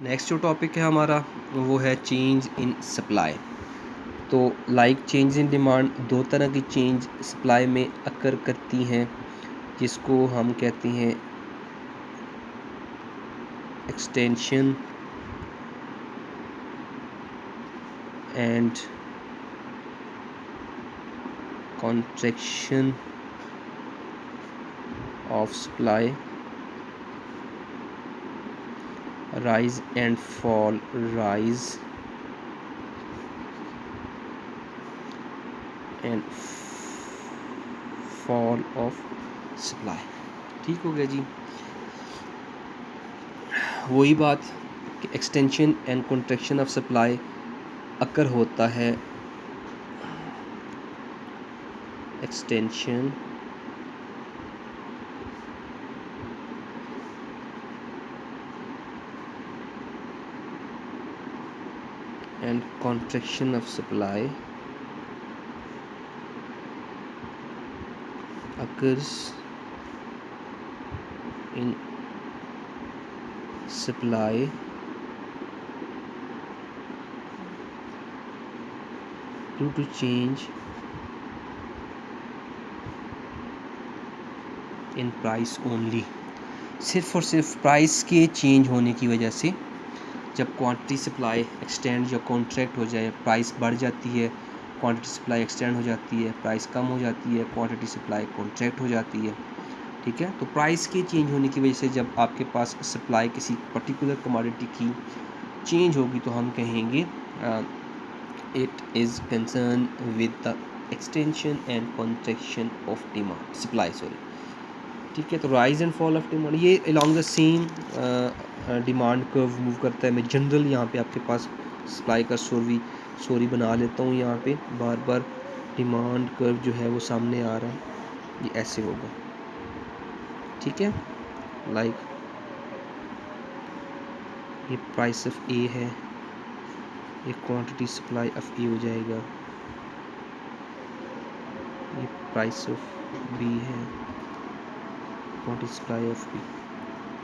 Next जो topic है हमारा वो है चेंज इन सप्लाई। तो लाइक चेंज इन डिमांड, दो तरह की चेंज सप्लाई में अकर करती हैं, जिसको हम कहते हैं extension and contraction of supply, rise and fall, rise and fall of supply. ठीक हो गया जी। वही बात कि extension and contraction of supply occur होता है extension and contraction of supply occurs in supply due to change in price only। सिर्फ और सिर्फ प्राइस के चेंज होने की वजह से जब क्वांटिटी सप्लाई एक्सटेंड या कॉन्ट्रैक्ट हो जाए, प्राइस बढ़ जाती है, क्वांटिटी सप्लाई एक्सटेंड हो जाती है, प्राइस कम हो जाती है, क्वांटिटी सप्लाई कॉन्ट्रैक्ट हो जाती है। ठीक है, तो प्राइस के चेंज होने की वजह से जब आपके पास सप्लाई किसी पर्टिकुलर कमोडिटी की चेंज होगी तो हम कहेंगे it is concern with the extension and contraction of demand supply, sorry. ठीक है, तो rise and fall of demand ये along the same demand curve move करता है। मैं जनरल यहाँ पे आपके पास सप्लाई का सॉरी बना लेता हूँ। यहाँ पे बार बार डिमांड कर्व जो है वो सामने आ रहा है, ये ऐसे होगा। ठीक है, लाइक ये प्राइस ऑफ ए है, ये क्वांटिटी सप्लाई ऑफ ए हो जाएगा, ये प्राइस ऑफ बी है, quantity supply of B,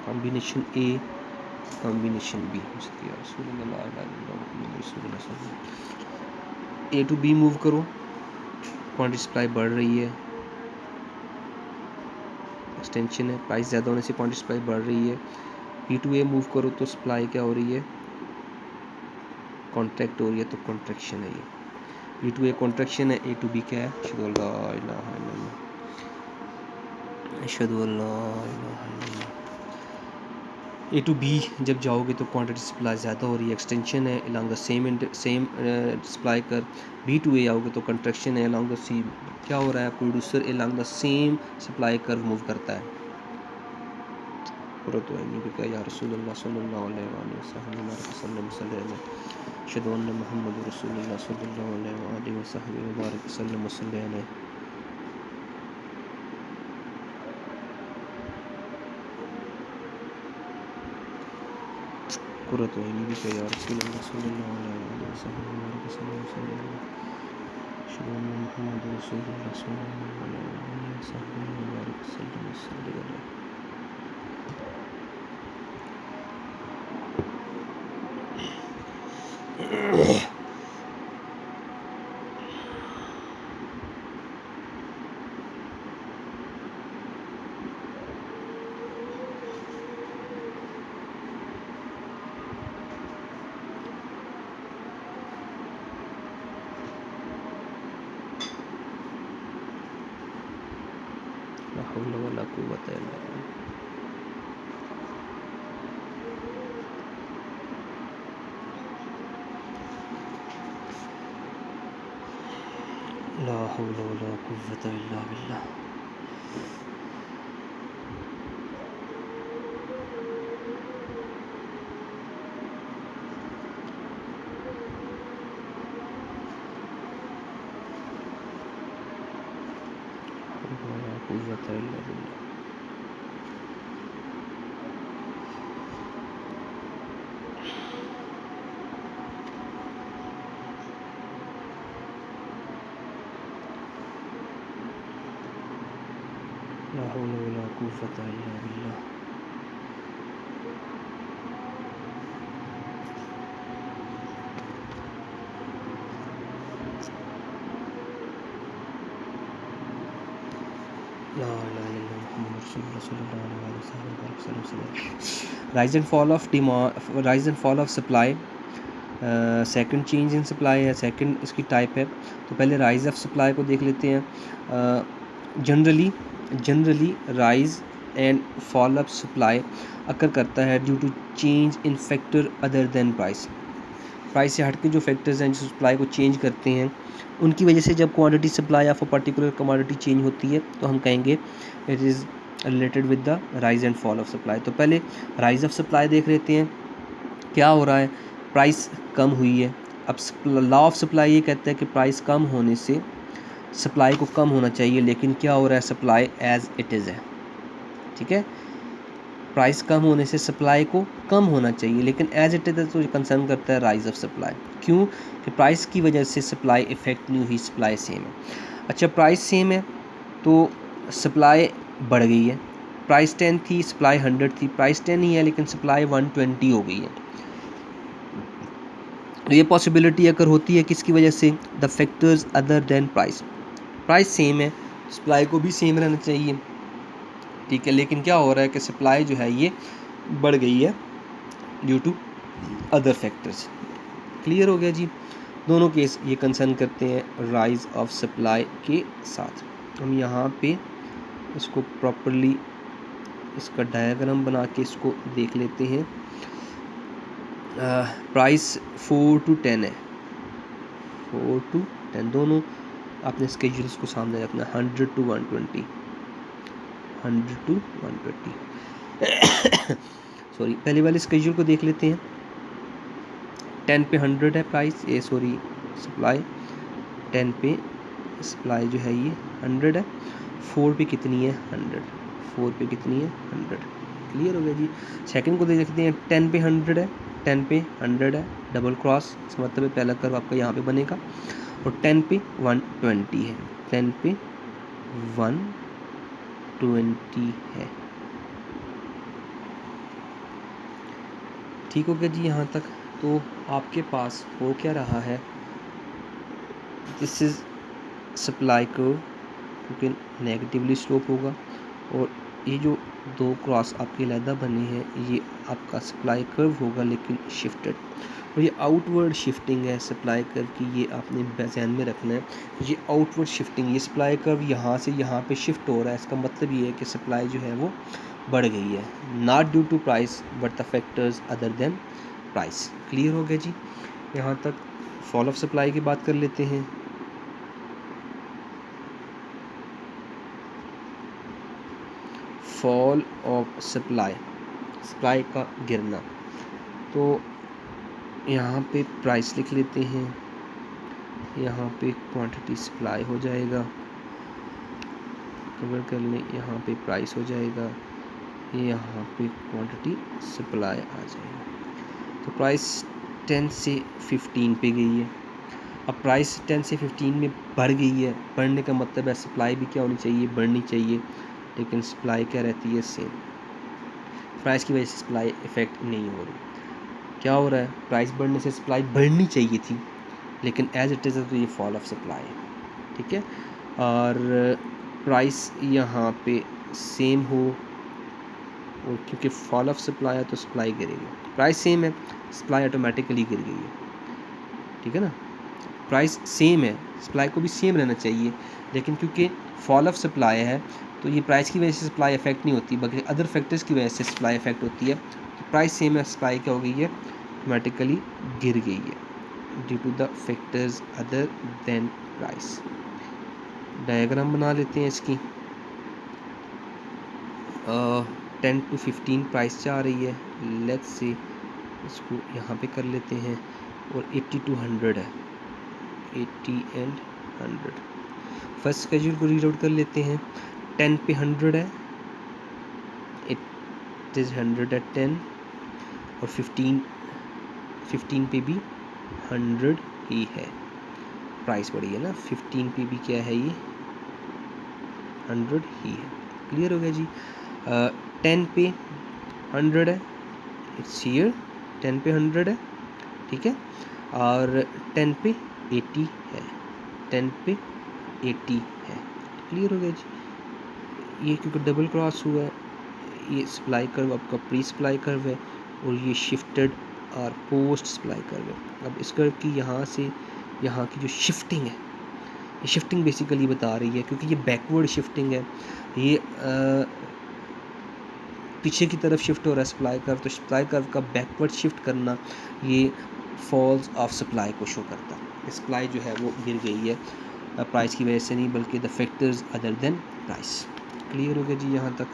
combination A combination B. A to B move करो, क्वांटिटी सप्लाई बढ़ रही है, एक्सटेंशन है, प्राइस ज़्यादा होने से क्वांटिटी सप्लाई बढ़ रही है। बी टू ए मूव करो तो सप्लाई क्या हो रही है, कॉन्ट्रैक्ट हो रही है, तो कॉन्ट्रैक्शन है ये। बी टू ए कॉन्ट्रैक्शन है, ए टू बी क्या है, अशहदु अल्ला इलाहा इल्लल्लाह, अशहदु अल्ला इलाहा इल्लल्लाह। ए टू बी जब जाओगे तो क्वांटिटी सप्लाई ज़्यादा हो रही है, एक्सटेंशन है अलॉन्ग द सेम सप्लाई कर। बी टू ए आओगे तो कंट्रैक्शन है अलॉन्ग द सेम, क्या हो रहा है, producer along the same supply curve move करता है। पूरा तो नहीं कि या रसूलुल्लाह सल्लल्लाहु अलैहि वसल्लम अशहदु अन्ना मुहम्मदुर रसूलुल्लाह सल्लल्लाहु अलैहि वसल्लम। कुर्रतु ऐनी बिका या रसूलल्लाह सल्लल्लाहु अलैहि वसल्लम अशहदु अन्ना मुहम्मदुर रसूलुल्लाह सल्लल्लाहु अलैहि वसल्लम। ला हौला वला कुव्वता इल्ला बिल्लाह। ला हौला वला कुव्वता इल्ला बिल्लाह। वला कुव्वता इल्ला बिल्लाह। ला हौला वला कुव्वता इल्ला बिल्लाह। Rise and fall of demand, rise and fall of supply, second change in supply है, सेकंड इसकी टाइप है। तो पहले राइज ऑफ सप्लाई को देख लेते हैं। Generally rise and fall of supply occur करता है due to change in factor other than price. Price से हट के जो फैक्टर्स हैं जो सप्लाई को चेंज करते हैं, उनकी वजह से जब quantity supply of a particular commodity change होती है तो हम कहेंगे it is related with the rise and fall of supply. तो पहले राइज ऑफ सप्लाई देख लेते हैं, क्या हो रहा है, प्राइस कम हुई है। अब लॉ ऑफ सप्लाई ये कहता है कि प्राइस कम होने से सप्लाई को कम होना चाहिए, लेकिन क्या हो रहा है, सप्लाई एज इट इज़ है। ठीक है, प्राइस कम होने से सप्लाई को कम होना चाहिए, लेकिन एज इट इज़ तो कंसर्न करता है राइज ऑफ सप्लाई। क्यों कि प्राइस की वजह से सप्लाई इफेक्ट नहीं हुई, सप्लाई सेम है। अच्छा, प्राइस सेम है तो सप्लाई बढ़ गई है। प्राइस 10 थी, सप्लाई 100 थी। प्राइस 10 ही है लेकिन सप्लाई 120 हो गई है। ये पॉसिबिलिटी अगर होती है किसकी वजह से, the factors other than price. Price same है, सप्लाई को भी सेम रहना चाहिए। ठीक है, लेकिन क्या हो रहा है कि सप्लाई जो है ये बढ़ गई है due to other factors. Clear हो गया जी। दोनों केस ये कंसर्न करते हैं राइज ऑफ सप्लाई के साथ। हम यहाँ पे इसको प्रॉपरली इसका डायग्राम बना के इसको देख लेते हैं। प्राइस 4 to 10 है, 4 to 10 दोनों आपने स्केड्यूल्स को सामने रखना, 100 to 120, 100 to 120 सॉरी, पहले वाले स्केड्यूल को देख लेते हैं। 10 पे 100 है प्राइस, ये सॉरी सप्लाई, 10 पे सप्लाई जो है ये 100 है, 4 पे कितनी है 100, 4 पे कितनी है 100। क्लियर हो गया जी। सेकंड को देख सकते हैं, 10 पे 100 है, 10 पे 100 है, डबल क्रॉस, इसका मतलब है पहला कर्व आपका यहाँ पे बनेगा। और 10 पे 120 है, 10 पे 120 है। ठीक हो गया जी यहाँ तक। तो आपके पास हो क्या रहा है, दिस इज़ सप्लाई को, क्योंकि नेगेटिवली स्लोप होगा, और ये जो दो क्रॉस आपके अलहदा बने हैं ये आपका सप्लाई कर्व होगा लेकिन शिफ्टेड। और ये आउटवर्ड शिफ्टिंग है सप्लाई कर्व की, ये आपने ध्यान में रखना है। ये आउटवर्ड शिफ्टिंग, ये सप्लाई कर्व यहाँ से यहाँ पे शिफ्ट हो रहा है, इसका मतलब ये है कि सप्लाई जो है वो बढ़ गई है, not due to price but the factors other than price. Clear हो गया जी यहाँ तक। फॉल ऑफ सप्लाई की बात कर लेते हैं। फॉल ऑफ सप्लाई, सप्लाई का गिरना। तो यहाँ पे प्राइस लिख लेते हैं, यहाँ पे क्वांटिटी सप्लाई हो जाएगा, कवर कर लें, यहाँ पे प्राइस हो जाएगा, यहाँ पे क्वांटिटी सप्लाई आ जाएगा। तो प्राइस 10 से 15 पे गई है। अब प्राइस 10 से 15 में बढ़ गई है, बढ़ने का मतलब है सप्लाई भी क्या होनी चाहिए, बढ़नी चाहिए, लेकिन सप्लाई क्या रहती है सेम। प्राइस की वजह से सप्लाई इफेक्ट नहीं हो रही। क्या हो रहा है, प्राइस बढ़ने से सप्लाई बढ़नी चाहिए थी लेकिन एज इट इज़ तो ये फॉल ऑफ सप्लाई है। ठीक है, और प्राइस यहाँ पे सेम हो, और क्योंकि फॉल ऑफ सप्लाई है तो सप्लाई गिरेगी। प्राइस सेम है, सप्लाई ऑटोमेटिकली गिर गई है। ठीक है ना, प्राइस सेम है, सप्लाई को भी सेम रहना चाहिए, लेकिन क्योंकि फॉल ऑफ सप्लाई है तो ये प्राइस की वजह से सप्लाई इफेक्ट नहीं होती बल्कि अदर फैक्टर्स की वजह से सप्लाई इफेक्ट होती है। तो प्राइस सेम है, सप्लाई क्या हो गई है, ऑटोमेटिकली गिर गई है due to the factors other than price. Diagram बना लेते हैं इसकी। 10 to 15 प्राइस जा रही है, लेट्स से इसको यहाँ पे कर लेते हैं, और 80 to 100 है, 80 and 100। फर्स्ट स्केड्यूल को रीड आउट कर लेते हैं। 10 पे 100 है, इट इज़ 100 at 10, और 15 पे भी 100 ही है, प्राइस बढ़ी है ना, 15 पे भी क्या है, ये 100 ही है। क्लियर हो गया जी। 10 पे 100 है, इट्स हियर, 10 पे 100 है, ठीक है, और 10 पे 80 है, 10 पे 80 है। क्लियर हो गया जी। ये क्योंकि डबल क्रॉस हुआ है, ये सप्लाई कर्व आपका प्री सप्लाई कर्व है और ये शिफ्टेड और पोस्ट सप्लाई कर्व है। अब इस कर्व की यहाँ से यहाँ की जो शिफ्टिंग है, ये शिफ्टिंग बेसिकली बता रही है, क्योंकि ये बैकवर्ड शिफ्टिंग है, ये पीछे की तरफ शिफ्ट हो रहा है सप्लाई कर्व, तो सप्लाई कर्व का बैकवर्ड शिफ्ट करना ये फॉल्स ऑफ सप्लाई को शो करता है। सप्लाई जो है वो गिर गई है प्राइस की वजह से नहीं, बल्कि the factors other than price. Clear हो गया जी यहाँ तक।